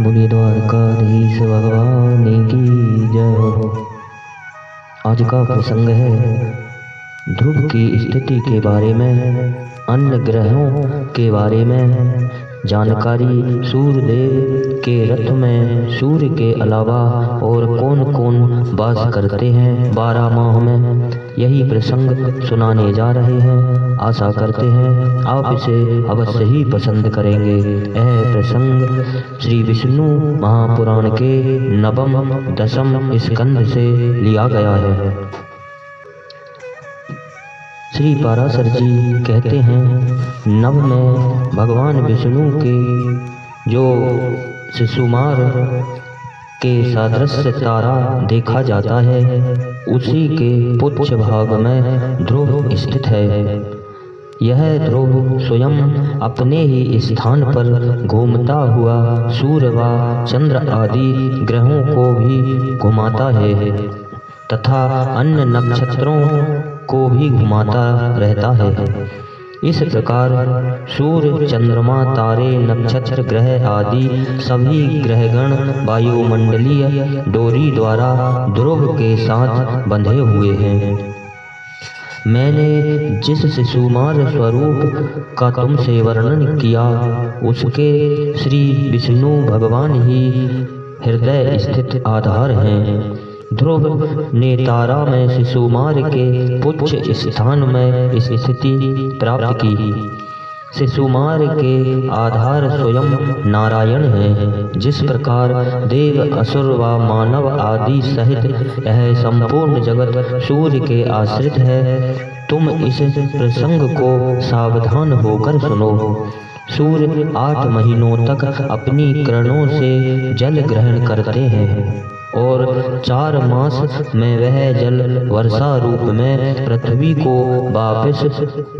बोलिए द्वारकाधीश भगवान की जय हो। आज का प्रसंग है ध्रुव की स्थिति के बारे में, अन्य ग्रहों के बारे में जानकारी, सूर्यदेव के रथ में सूर्य के अलावा और कौन कौन वास करते हैं 12 माह में, यही प्रसंग सुनाने जा रहे हैं। आशा करते हैं आप इसे अवश्य ही पसंद करेंगे। यह प्रसंग श्री विष्णु महापुराण के नवम दशम स्कंद से लिया गया है। श्री पाराशर जी कहते हैं, नव में भगवान विष्णु के जो शिशुमार के सादृश्य तारा देखा जाता है, उसी के पुच्छ भाग में ध्रुव स्थित है। यह ध्रुव स्वयं अपने ही स्थान पर घूमता हुआ सूर्य व चंद्र आदि ग्रहों को भी घुमाता है तथा अन्य नक्षत्रों को भी घुमाता रहता है। इस प्रकार सूर्य, चंद्रमा, तारे, नक्षत्र, ग्रह आदि सभी ग्रहगण वायुमंडलीय डोरी द्वारा ध्रुव के साथ बंधे हुए हैं। मैंने जिस शिशुमार स्वरूप का तुमसे वर्णन किया, उसके श्री विष्णु भगवान ही हृदय स्थित आधार हैं। ध्रुव ने तारा में शिशुमार के पुच्छ स्थान में स्थिति प्राप्त की। शिशुमार के आधार स्वयं नारायण हैं। जिस प्रकार देव, असुर व मानव आदि सहित यह संपूर्ण जगत सूर्य के आश्रित है, तुम इस प्रसंग को सावधान होकर सुनो। सूर्य 8 महीनों तक अपनी किरणों से जल ग्रहण करते हैं और 4 मास में वह जल वर्षा रूप में पृथ्वी को वापस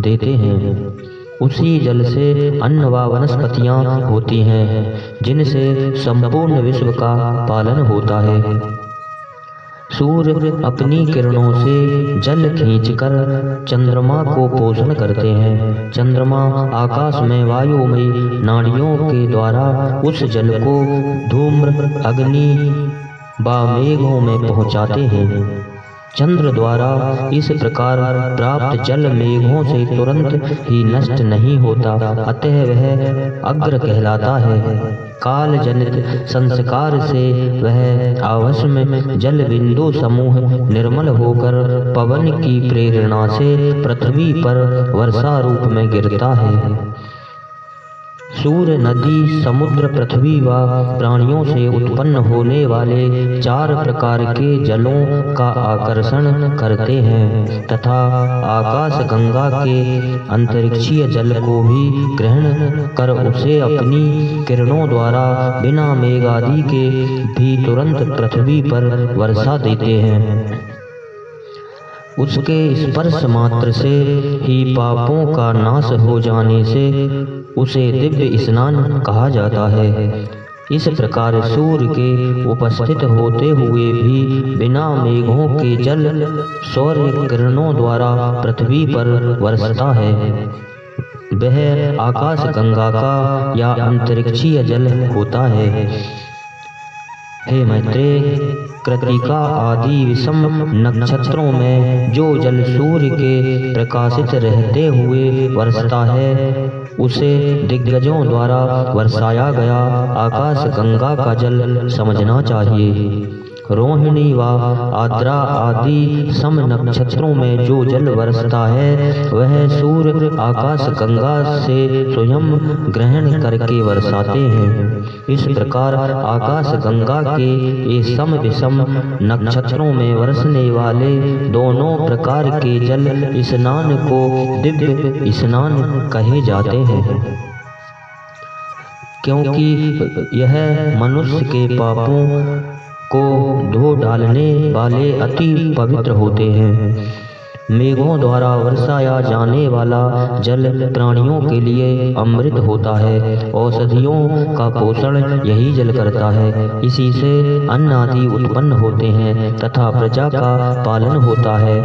देते हैं। उसी जल से अन्न व वनस्पतियां होती हैं, जिनसे संपूर्ण विश्व का पालन होता है। सूर्य अपनी किरणों से जल खींचकर चंद्रमा को पोषण करते हैं। चंद्रमा आकाश में वायुमयी नाड़ियों के द्वारा उस जल को धूम्र, अग्नि व मेघों में पहुंचाते हैं। चंद्र द्वारा इस प्रकार प्राप्त जल मेघों से तुरंत ही नष्ट नहीं होता, अतः वह अग्र कहलाता है। काल जनित संस्कार से वह आवश में जल बिंदु समूह निर्मल होकर पवन की प्रेरणा से पृथ्वी पर वर्षा रूप में गिरता है। सूर्य, नदी, समुद्र, पृथ्वी व प्राणियों से उत्पन्न होने वाले 4 प्रकार के जलों का आकर्षण करते हैं तथा आकाश गंगा के अंतरिक्षीय जल को भी ग्रहण कर उसे अपनी किरणों द्वारा बिना मेघ आदि के भी तुरंत पृथ्वी पर वर्षा देते हैं। उसके स्पर्श मात्र से ही पापों का नाश हो जाने से उसे दिव्य स्नान कहा जाता है। इस प्रकार सूर्य के उपस्थित होते हुए भी बिना मेघों के जल सौर्य किरणों द्वारा पृथ्वी पर वर्षता है। वह आकाश गंगा का या अंतरिक्षीय जल होता है। हे मैत्रेय, कृतिका आदि विषम नक्षत्रों में जो जल सूर्य के प्रकाशित रहते हुए वर्षता है, उसे दिग्गजों द्वारा वर्षाया गया आकाश गंगा का जल समझना चाहिए। रोहिणी व आद्रा आदि सम नक्षत्रों में जो जल बरसता है, वह सूर्य आकाश गंगा से स्वयं ग्रहण करके बरसाते हैं। इस प्रकार आकाश गंगा के ये सम विषम नक्षत्रों में बरसने वाले दोनों प्रकार के जल स्नान को दिव्य स्नान कहे जाते हैं, क्योंकि यह मनुष्य के पापों को धो डालने वाले अति पवित्र होते हैं। मेघों द्वारा वर्षाया जाने वाला जल प्राणियों के लिए अमृत होता है। औषधियों का पोषण यही जल करता है। इसी से अन्न आदि उत्पन्न होते हैं तथा प्रजा का पालन होता है।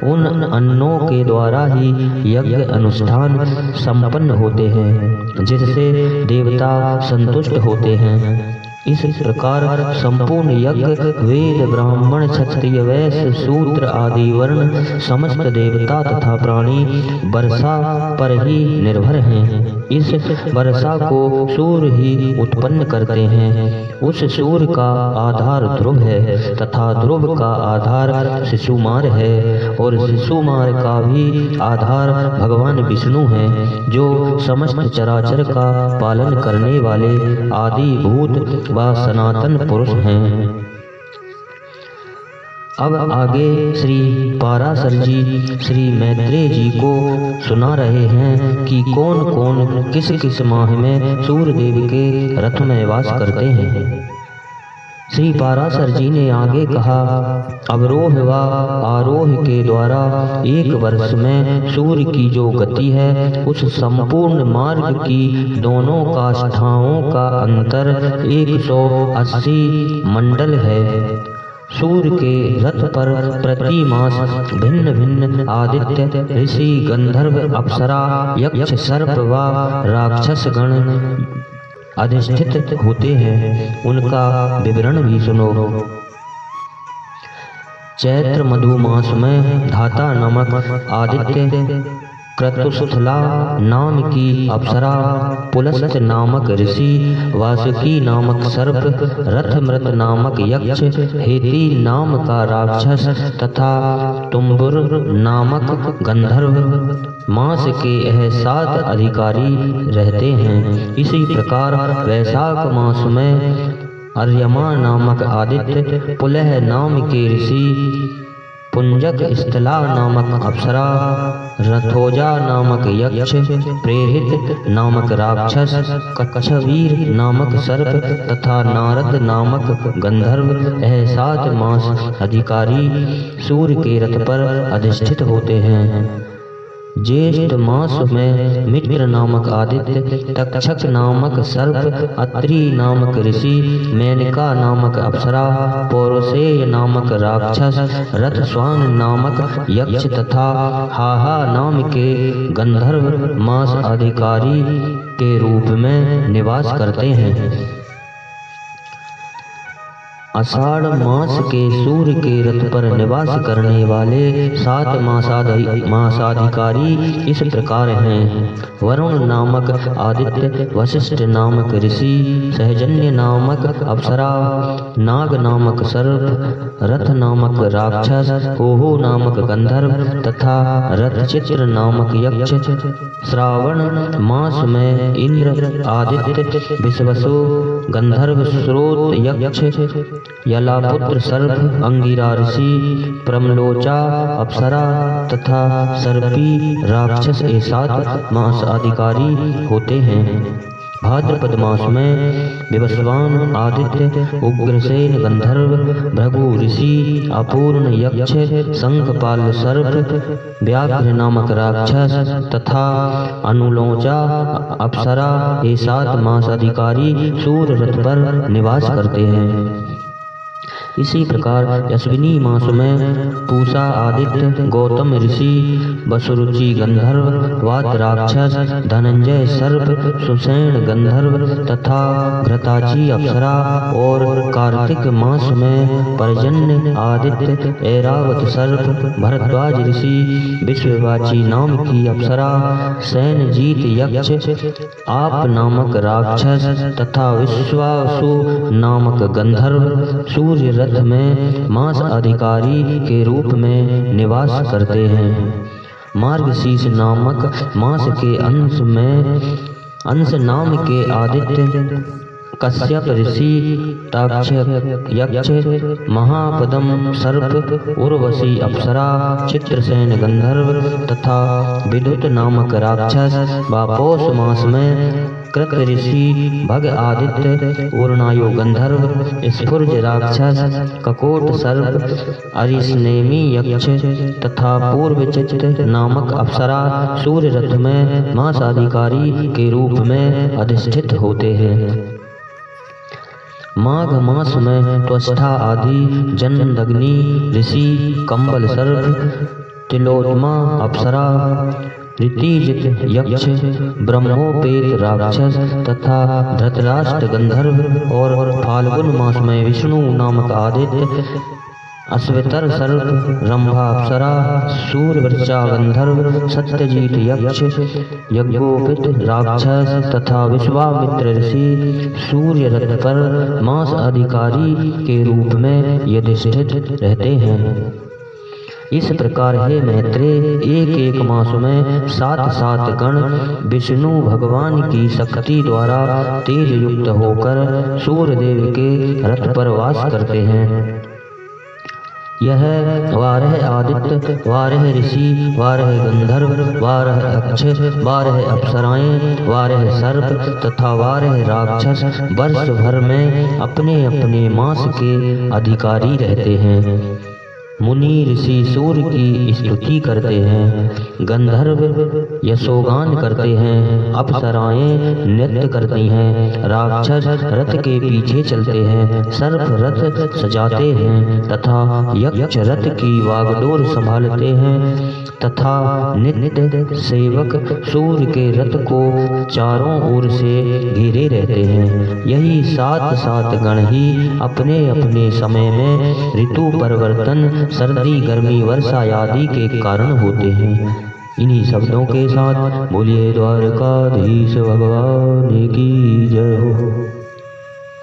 उन अन्नों के द्वारा ही यज्ञ अनुष्ठान संपन्न होते हैं, जिससे देवता संतुष्ट होते हैं। इस प्रकार संपूर्ण यज्ञ, वेद, ब्राह्मण, क्षत्रिय, वैश्य, शूद्र आदि वर्ण, समस्त देवता तथा प्राणी वर्षा पर ही निर्भर हैं। इस वर्षा को सूर्य ही उत्पन्न करते हैं। उस सूर्य का आधार ध्रुव है तथा ध्रुव का आधार शिशुमार है और शिशुमार का भी आधार भगवान विष्णु है, जो समस्त चराचर का पालन करने वाले आदि भूत व सनातन पुरुष हैं। अब आगे श्री पाराशर जी श्री मैत्रेय जी को सुना रहे हैं कि कौन कौन किस किस माह में सूर्यदेव के रथ में वास करते हैं। श्री पाराशर जी ने आगे कहा, अवरोह व आरोह के द्वारा एक वर्ष में सूर्य की जो गति है, उस संपूर्ण मार्ग की दोनों काष्ठाओं का अंतर 180 मंडल है। सूर्य के रथ पर प्रति मास भिन्न भिन्न आदित्य, ऋषि, गंधर्व, अप्सरा, यक्ष, सर्प व राक्षस गण अधिष्ठित होते हैं। उनका विवरण भी सुनो। चैत्र मधु मास में धाता नामक आदित्य, क्रतुस्थला नाम की अप्सरा, पुलस्त नामक ऋषि, वासुकी नामक सर्प, रथमृत नामक यक्ष, हेति नाम का राक्षस तथा तुम्बुर नामक गंधर्व मास के यह 7 अधिकारी रहते हैं। इसी प्रकार वैशाख मास में अर्यमा नामक आदित्य, पुलह नाम के ऋषि, पुंजक स्थला नामक अप्सरा, रथोजा नामक यक्ष, प्रेरित नामक राक्षस, कच्छवीर नामक सर्प तथा नारद नामक गंधर्व, यह 7 मास अधिकारी सूर्य के रथ पर अधिष्ठित होते हैं। ज्येष्ठ मास में मित्र नामक आदित्य, तक्षक नामक सर्प, अत्रि नामक ऋषि, मेनका नामक अप्सरा, पौरुषेय नामक राक्षस, रथस्वान नामक यक्ष तथा हाहा नाम के गंधर्व मास अधिकारी के रूप में निवास करते हैं। आषाढ़ मास के सूर्य के रथ पर निवास करने वाले 7 मासाधिकारी इस प्रकार हैं। वरुण नामक आदित्य, वशिष्ठ नामक ऋषि, सहजन्य नामक अप्सरा, नाग नामक सर्प, रथ नामक राक्षस, होहो नामक गंधर्व तथा रथचित्र नामक यक्ष। श्रावण मास में इंद्र, आदित्य, विश्वसु, गंधर्व, स्रोत यक्ष, यलापुत्र सर्प, अंगिरा ऋषि, प्रमलोचा अप्सरा तथा सर्पी राक्षस, ये 7 मास अधिकारी होते हैं। भाद्रपद मास में विवस्वान आदित्य, उग्रसेन गंधर्व, भृगु ऋषि, अपूर्ण यक्ष, शंखपाल सर्प, व्याघ्र नामक राक्षस तथा अनुलोचा अप्सरा, ये 7 मास अधिकारी सूर्य रथ पर निवास करते हैं। इसी प्रकार अश्विनी मास में पूषा आदित्य, गौतम ऋषि, वसुरुचि गंधर्व, वात राक्षस, धनंजय सर्प, सुषेण गंधर्व तथा घृताची अप्सरा, और कार्तिक मास में पर्जन्य आदित्य, ऐरावत सर्प, भरद्वाज ऋषि, विश्ववाची नाम की अप्सरा, सैनजीत यक्ष, आप नामक राक्षस तथा विश्वासु नामक गंधर्व सूर्य रथ में मास अधिकारी के रूप में निवास करते हैं। मार्गशीर्ष नामक मास के अंश में अंश नाम के आदित्य, कश्यप ऋषि, ताक्षक यक्ष, महापदम सर्प, उर्वशी अप्सरा, चित्रसेन गंधर्व तथा विद्युत नामक राक्षस। पौष मास में कृत ऋषि, भग आदित्य, उर्णायु गंधर्व, स्फुर्ज राक्षस, ककोट सर्प, अरिष्नेमी यक्ष तथा पूर्वचित नामक अप्सरा सूर्य रथ में मास अधिकारी के रूप में अधिष्ठित होते हैं। माघ मास में त्वष्ठा आदि, जन्मदग्नि ऋषि, कंबल सर्प, तिलोत्मा अप्सरा, ऋतिजित यक्ष, ब्रह्मोपेत राक्षस तथा धृतराष्ट्र गंधर्व और फाल्गुन मास में विष्णु नामक आदित्य, अश्वेतर सर्प, रंभा अप्सरा, सूर्यवृचा गंधर्व, सत्यजीत यक्ष, यज्ञोपित राक्षस तथा विश्वामित्र ऋषि सूर्य रथ पर मास अधिकारी के रूप में यधिष्ठित रहते हैं। इस प्रकार हे मैत्रेय, एक एक मास में 7 गण विष्णु भगवान की शक्ति द्वारा तेज युक्त होकर सूर्यदेव के रथ पर वास करते हैं। यह 12 आदित्य, 12 ऋषि, 12 गंधर्व, 12 अक्ष, 12 अप्सराएं, 12 सर्प तथा 12 राक्षस वर्ष भर में अपने अपने मास के अधिकारी रहते हैं। मुनि ऋषि सूर्य की स्तुति करते हैं, गंधर्व यशोगान करते हैं, अप्सराएं नृत्य करती हैं, राक्षस रथ के पीछे चलते हैं, सर्प रथ सजाते हैं तथा यक्ष रथ की वागडोर संभालते हैं तथा नित्य सेवक सूर्य के रथ को चारों ओर से घेरे रहते हैं। यही 7 गण ही अपने अपने समय में ऋतु परिवर्तन, सर्दी, गर्मी, वर्षा आदि के कारण होते हैं। इन्हीं शब्दों के साथ बोलिए द्वारकाधीश भगवान की जय हो।